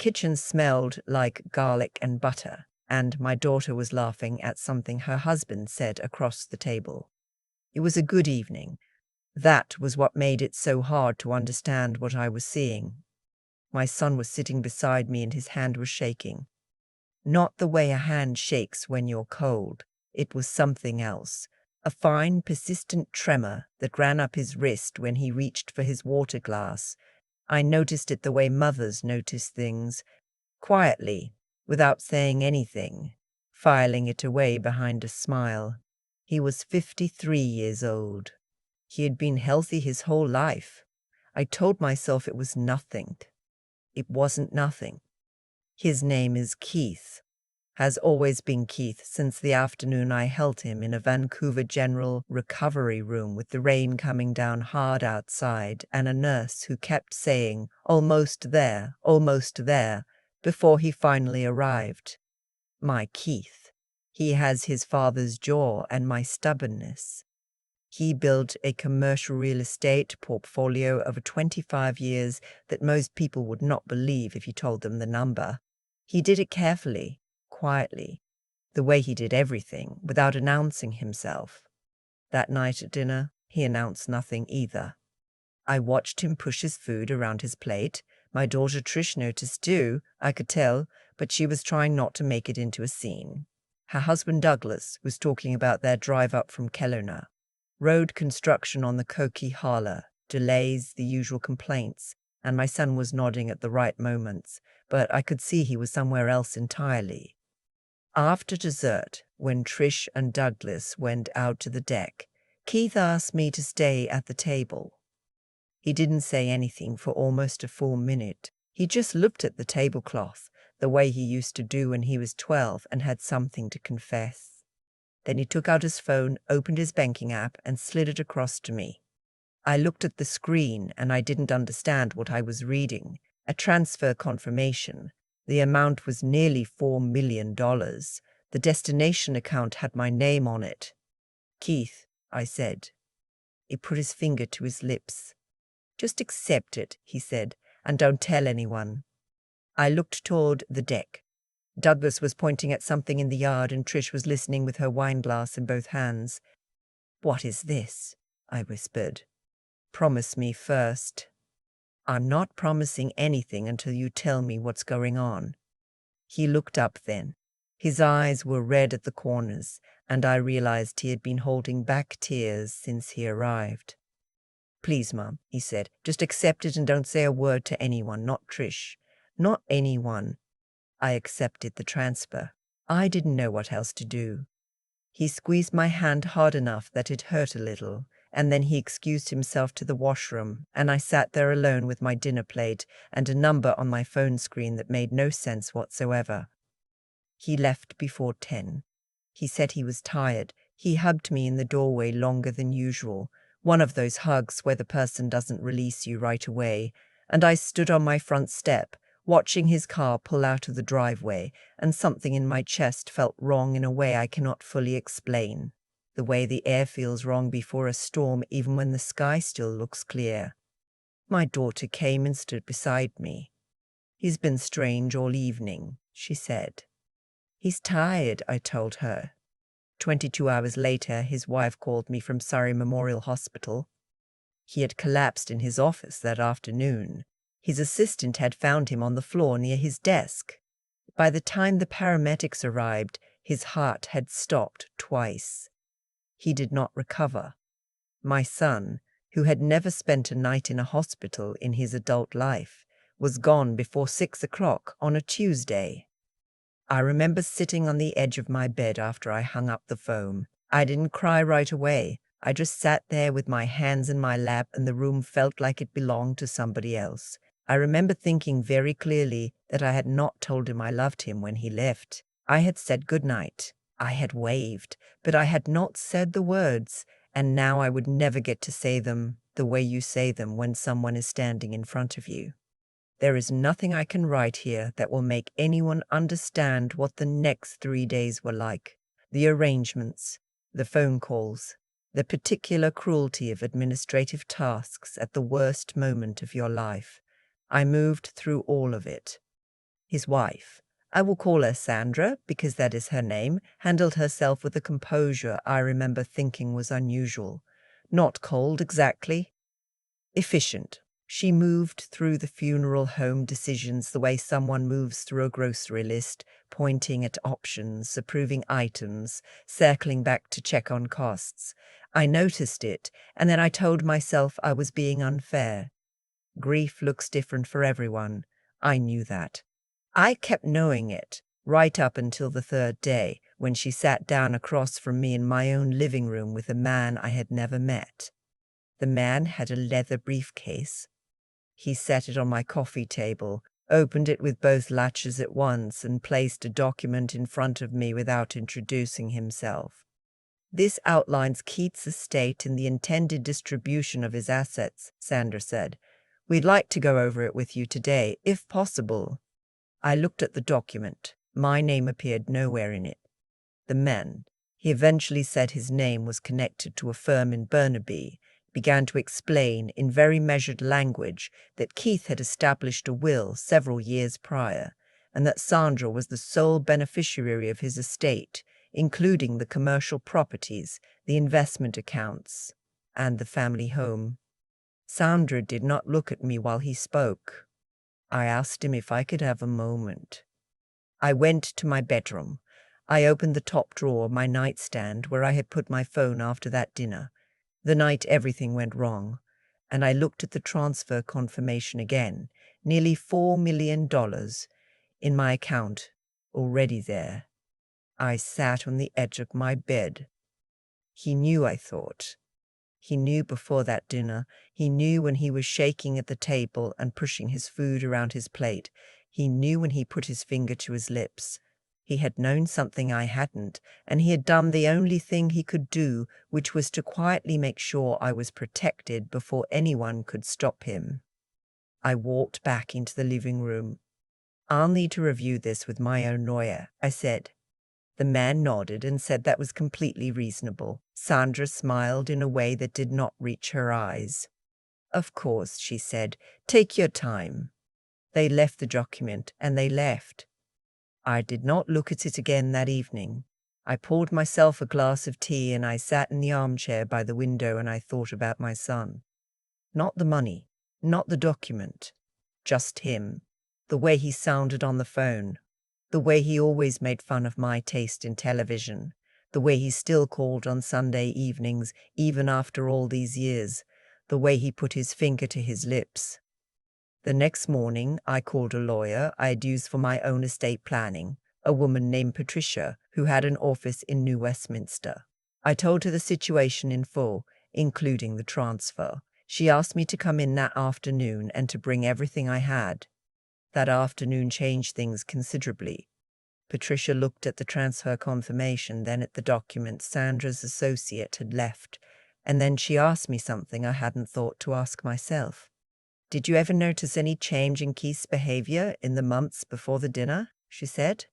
kitchen smelled like garlic and butter, and my daughter was laughing at something her husband said across the table. It was a good evening. That was what made it so hard to understand what I was seeing. My son was sitting beside me and his hand was shaking. Not the way a hand shakes when you're cold. It was something else. A fine, persistent tremor that ran up his wrist when he reached for his water glass. I noticed it the way mothers notice things, quietly, without saying anything, filing it away behind a smile. He was 53 years old. He had been healthy his whole life. I told myself it was nothing. It wasn't nothing. His name is Keith. Has always been Keith since the afternoon I held him in a Vancouver General recovery room with the rain coming down hard outside and a nurse who kept saying, almost there, before he finally arrived. My Keith. He has his father's jaw and my stubbornness. He built a commercial real estate portfolio over 25 years that most people would not believe if you told them the number. He did it carefully, quietly, the way he did everything, without announcing himself. That night at dinner, he announced nothing either. I watched him push his food around his plate. My daughter Trish noticed too, I could tell, but she was trying not to make it into a scene. Her husband Douglas was talking about their drive up from Kelowna. Road construction on the Coquihalla, delays, the usual complaints, and my son was nodding at the right moments, but I could see he was somewhere else entirely. After dessert, when Trish and Douglas went out to the deck, Keith asked me to stay at the table. He didn't say anything for almost a full minute. He just looked at the tablecloth, the way he used to do when he was 12 and had something to confess. Then he took out his phone, opened his banking app, and slid it across to me. I looked at the screen, and I didn't understand what I was reading. A transfer confirmation. The amount was nearly $4 million. The destination account had my name on it. Keith, I said. He put his finger to his lips. Just accept it, he said, and don't tell anyone. I looked toward the deck. Douglas was pointing at something in the yard and Trish was listening with her wine glass in both hands. What is this? I whispered. Promise me first. I'm not promising anything until you tell me what's going on. He looked up then. His eyes were red at the corners, and I realized he had been holding back tears since he arrived. Please, Mum, he said, just accept it and don't say a word to anyone, not Trish. Not anyone. I accepted the transfer. I didn't know what else to do. He squeezed my hand hard enough that it hurt a little, and then he excused himself to the washroom, and I sat there alone with my dinner plate and a number on my phone screen that made no sense whatsoever. He left before 10. He said he was tired. He hugged me in the doorway longer than usual, one of those hugs where the person doesn't release you right away, and I stood on my front step, watching his car pull out of the driveway, and something in my chest felt wrong in a way I cannot fully explain. The way the air feels wrong before a storm even when the sky still looks clear. My daughter came and stood beside me. He's been strange all evening, she said. He's tired, I told her. 22 hours later, his wife called me from Surrey Memorial Hospital. He had collapsed in his office that afternoon. His assistant had found him on the floor near his desk. By the time the paramedics arrived, his heart had stopped twice. He did not recover. My son, who had never spent a night in a hospital in his adult life, was gone before 6 o'clock on a Tuesday. I remember sitting on the edge of my bed after I hung up the phone. I didn't cry right away. I just sat there with my hands in my lap and the room felt like it belonged to somebody else. I remember thinking very clearly that I had not told him I loved him when he left. I had said goodnight. I had waved, but I had not said the words, and now I would never get to say them the way you say them when someone is standing in front of you. There is nothing I can write here that will make anyone understand what the next 3 days were like. The arrangements, the phone calls, the particular cruelty of administrative tasks at the worst moment of your life. I moved through all of it. His wife, I will call her Sandra because that is her name, handled herself with a composure I remember thinking was unusual. Not cold exactly. Efficient. She moved through the funeral home decisions the way someone moves through a grocery list, pointing at options, approving items, circling back to check on costs. I noticed it, and then I told myself I was being unfair. Grief looks different for everyone. I knew that. I kept knowing it, right up until the third day, when she sat down across from me in my own living room with a man I had never met. The man had a leather briefcase. He set it on my coffee table, opened it with both latches at once, and placed a document in front of me without introducing himself. This outlines Keith's estate and the intended distribution of his assets, Sandra said. We'd like to go over it with you today, if possible. I looked at the document. My name appeared nowhere in it. The man, he eventually said his name was connected to a firm in Burnaby, began to explain in very measured language that Keith had established a will several years prior, and that Sandra was the sole beneficiary of his estate, including the commercial properties, the investment accounts, and the family home. Sandra did not look at me while he spoke. I asked him if I could have a moment. I went to my bedroom. I opened the top drawer of my nightstand where I had put my phone after that dinner, the night everything went wrong, and I looked at the transfer confirmation again, nearly $4 million in my account, already there. I sat on the edge of my bed. He knew, I thought. He knew before that dinner. He knew when he was shaking at the table and pushing his food around his plate. He knew when he put his finger to his lips. He had known something I hadn't, and he had done the only thing he could do, which was to quietly make sure I was protected before anyone could stop him. I walked back into the living room. I'll need to review this with my own lawyer, I said. The man nodded and said that was completely reasonable. Sandra smiled in a way that did not reach her eyes. Of course, she said. Take your time. They left the document, and they left. I did not look at it again that evening. I poured myself a glass of tea and I sat in the armchair by the window and I thought about my son. Not the money, not the document, just him. The way he sounded on the phone, the way he always made fun of my taste in television, the way he still called on Sunday evenings, even after all these years, the way he put his finger to his lips. The next morning, I called a lawyer I'd used for my own estate planning, a woman named Patricia, who had an office in New Westminster. I told her the situation in full, including the transfer. She asked me to come in that afternoon and to bring everything I had. That afternoon changed things considerably. Patricia looked at the transfer confirmation, then at the document Sandra's associate had left, and then she asked me something I hadn't thought to ask myself. Did you ever notice any change in Keith's behavior in the months before the dinner? She said.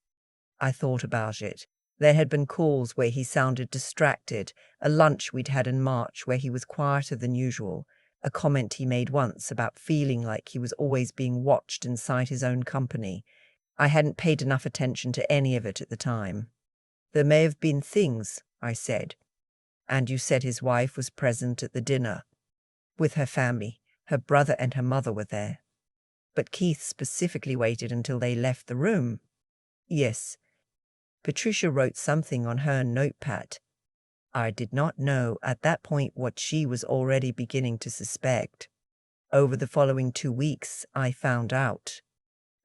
I thought about it. There had been calls where he sounded distracted, a lunch we'd had in March where he was quieter than usual, a comment he made once about feeling like he was always being watched inside his own company. I hadn't paid enough attention to any of it at the time. There may have been things, I said. And you said his wife was present at the dinner. With her family. Her brother and her mother were there. But Keith specifically waited until they left the room. Yes. Patricia wrote something on her notepad. I did not know at that point what she was already beginning to suspect. Over the following 2 weeks, I found out.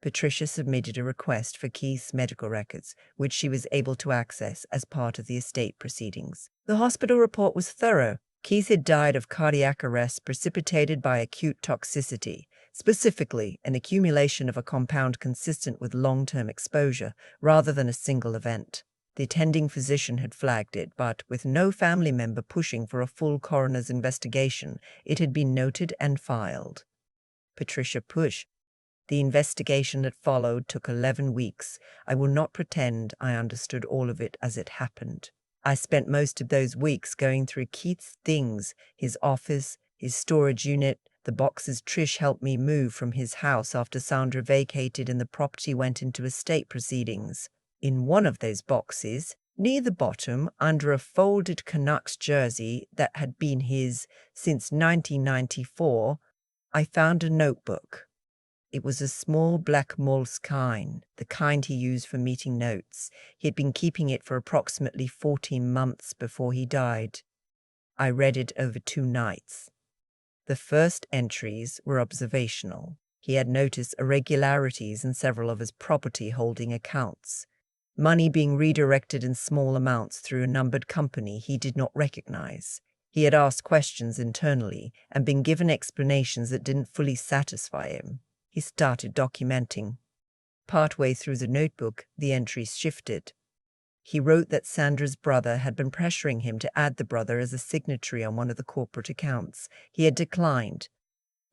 Patricia submitted a request for Keith's medical records, which she was able to access as part of the estate proceedings. The hospital report was thorough. Keith had died of cardiac arrest precipitated by acute toxicity, specifically an accumulation of a compound consistent with long-term exposure rather than a single event. The attending physician had flagged it, but with no family member pushing for a full coroner's investigation, it had been noted and filed. Patricia pushed. The investigation that followed took 11 weeks. I will not pretend I understood all of it as it happened. I spent most of those weeks going through Keith's things, his office, his storage unit, The boxes Trish helped me move from his house after Sandra vacated and the property went into estate proceedings. In one of those boxes, near the bottom, under a folded Canucks jersey that had been his since 1994, I found a notebook. It was a small black moleskine, the kind he used for meeting notes. He had been keeping it for approximately 14 months before he died. I read it over 2 nights. The first entries were observational. He had noticed irregularities in several of his property holding accounts, money being redirected in small amounts through a numbered company he did not recognize. He had asked questions internally and been given explanations that didn't fully satisfy him. He started documenting. Partway through the notebook, the entries shifted. He wrote that Sandra's brother had been pressuring him to add the brother as a signatory on one of the corporate accounts. He had declined.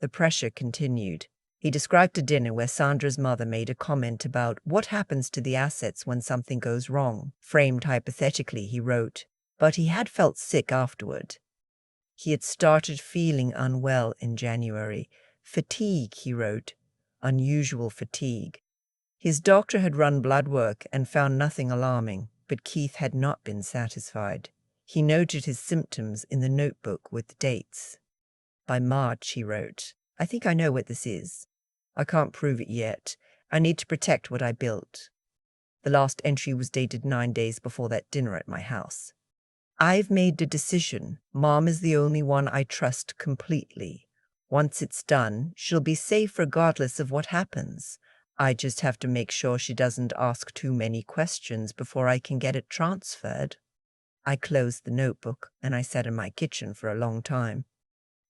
The pressure continued. He described a dinner where Sandra's mother made a comment about what happens to the assets when something goes wrong. Framed hypothetically, he wrote, but he had felt sick afterward. He had started feeling unwell in January. Fatigue, he wrote, unusual fatigue. His doctor had run blood work and found nothing alarming, but Keith had not been satisfied. He noted his symptoms in the notebook with dates. By March, he wrote, I think I know what this is. I can't prove it yet. I need to protect what I built. The last entry was dated 9 days before that dinner at my house. I've made the decision. Mom is the only one I trust completely. Once it's done, she'll be safe regardless of what happens. I just have to make sure she doesn't ask too many questions before I can get it transferred. I closed the notebook and I sat in my kitchen for a long time.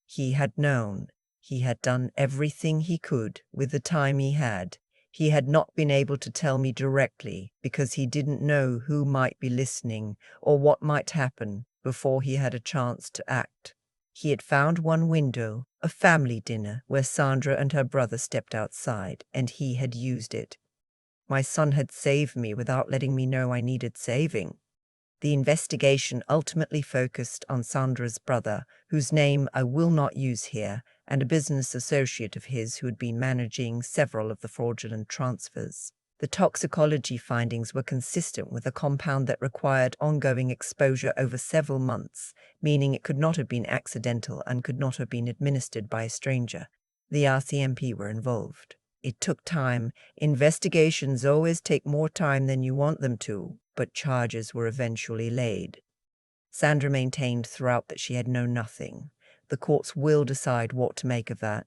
He had known. He had done everything he could with the time he had. He had not been able to tell me directly because he didn't know who might be listening or what might happen before he had a chance to act. He had found one window, a family dinner, where Sandra and her brother stepped outside, and he had used it. My son had saved me without letting me know I needed saving. The investigation ultimately focused on Sandra's brother, whose name I will not use here, and a business associate of his who had been managing several of the fraudulent transfers. The toxicology findings were consistent with a compound that required ongoing exposure over several months, meaning it could not have been accidental and could not have been administered by a stranger. The RCMP were involved. It took time. Investigations always take more time than you want them to, but charges were eventually laid. Sandra maintained throughout that she had known nothing. The courts will decide what to make of that.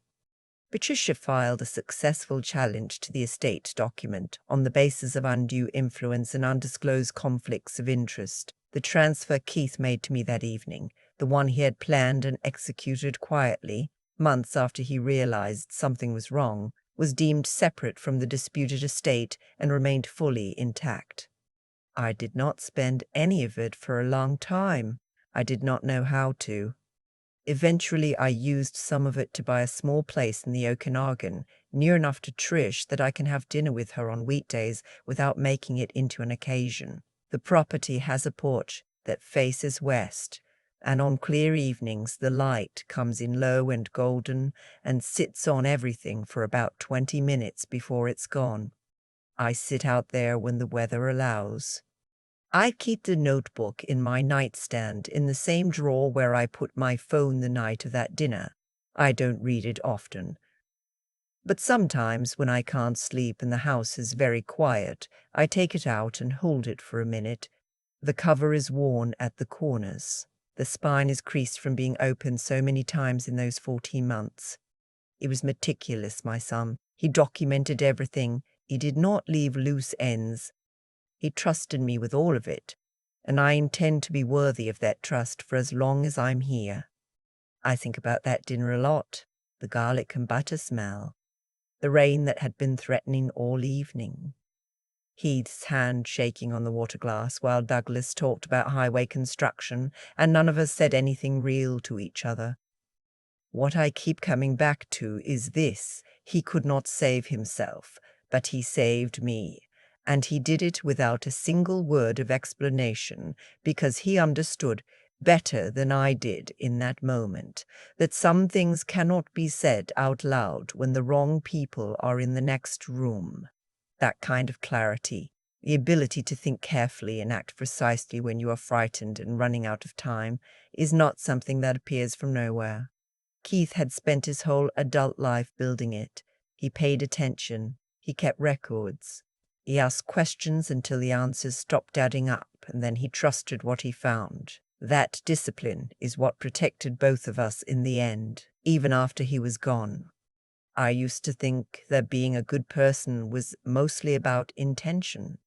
Patricia filed a successful challenge to the estate document on the basis of undue influence and undisclosed conflicts of interest. The transfer Keith made to me that evening, the one he had planned and executed quietly, months after he realized something was wrong, was deemed separate from the disputed estate and remained fully intact. I did not spend any of it for a long time. I did not know how to. Eventually, I used some of it to buy a small place in the Okanagan, near enough to Trish that I can have dinner with her on weekdays without making it into an occasion. The property has a porch that faces west, and on clear evenings the light comes in low and golden and sits on everything for about 20 minutes before it's gone. I sit out there when the weather allows. I keep the notebook in my nightstand in the same drawer where I put my phone the night of that dinner. I don't read it often. But sometimes when I can't sleep and the house is very quiet, I take it out and hold it for a minute. The cover is worn at the corners. The spine is creased from being opened so many times in those 14 months. He was meticulous, my son. He documented everything. He did not leave loose ends. He trusted me with all of it, and I intend to be worthy of that trust for as long as I'm here. I think about that dinner a lot, the garlic and butter smell, the rain that had been threatening all evening. Heath's hand shaking on the water glass while Douglas talked about highway construction, and none of us said anything real to each other. What I keep coming back to is this: he could not save himself, but he saved me. And he did it without a single word of explanation, because he understood better than I did in that moment, that some things cannot be said out loud when the wrong people are in the next room. That kind of clarity, the ability to think carefully and act precisely when you are frightened and running out of time, is not something that appears from nowhere. Keith had spent his whole adult life building it. He paid attention. He kept records. He asked questions until the answers stopped adding up, and then he trusted what he found. That discipline is what protected both of us in the end, even after he was gone. I used to think that being a good person was mostly about intention,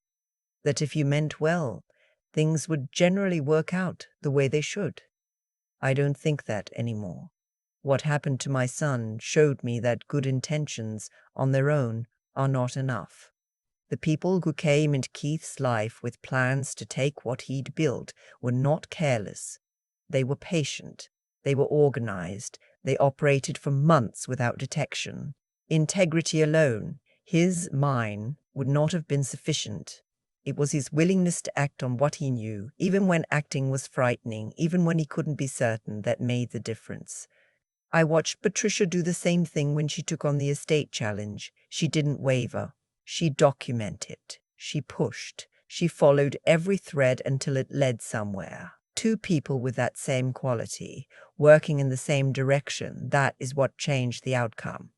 that if you meant well, things would generally work out the way they should. I don't think that anymore. What happened to my son showed me that good intentions on their own are not enough. The people who came into Keith's life with plans to take what he'd built were not careless. They were patient. They were organized. They operated for months without detection. Integrity alone, mine, would not have been sufficient. It was his willingness to act on what he knew, even when acting was frightening, even when he couldn't be certain, that made the difference. I watched Patricia do the same thing when she took on the estate challenge. She didn't waver. She documented. She pushed. She followed every thread until it led somewhere. Two people with that same quality, working in the same direction, that is what changed the outcome.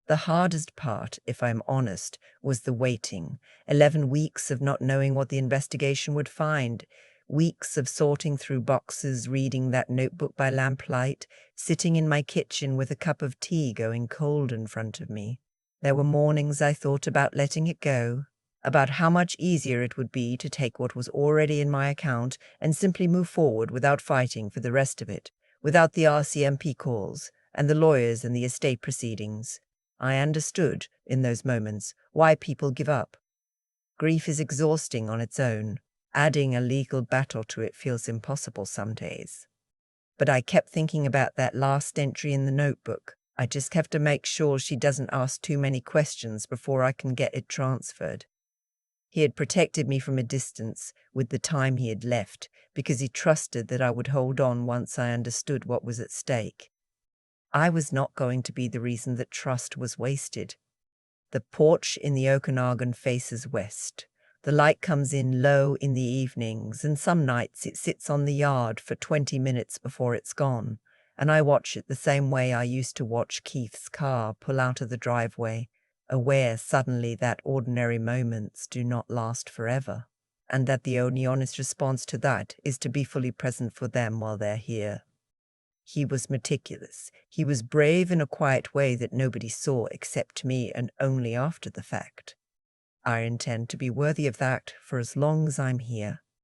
The hardest part, if I'm honest, was the waiting. 11 weeks of not knowing what the investigation would find. Weeks of sorting through boxes, reading that notebook by lamplight, sitting in my kitchen with a cup of tea going cold in front of me. There were mornings I thought about letting it go, about how much easier it would be to take what was already in my account and simply move forward without fighting for the rest of it, without the RCMP calls and the lawyers and the estate proceedings. I understood, in those moments, why people give up. Grief is exhausting on its own. Adding a legal battle to it feels impossible some days. But I kept thinking about that last entry in the notebook. I just have to make sure she doesn't ask too many questions before I can get it transferred. He had protected me from a distance with the time he had left because he trusted that I would hold on once I understood what was at stake. I was not going to be the reason that trust was wasted. The porch in the Okanagan faces west. The light comes in low in the evenings, and some nights it sits on the yard for 20 minutes before it's gone, and I watch it the same way I used to watch Keith's car pull out of the driveway, aware suddenly that ordinary moments do not last forever, and that the only honest response to that is to be fully present for them while they're here. He was meticulous. He was brave in a quiet way that nobody saw except me, and only after the fact. I intend to be worthy of that for as long as I'm here.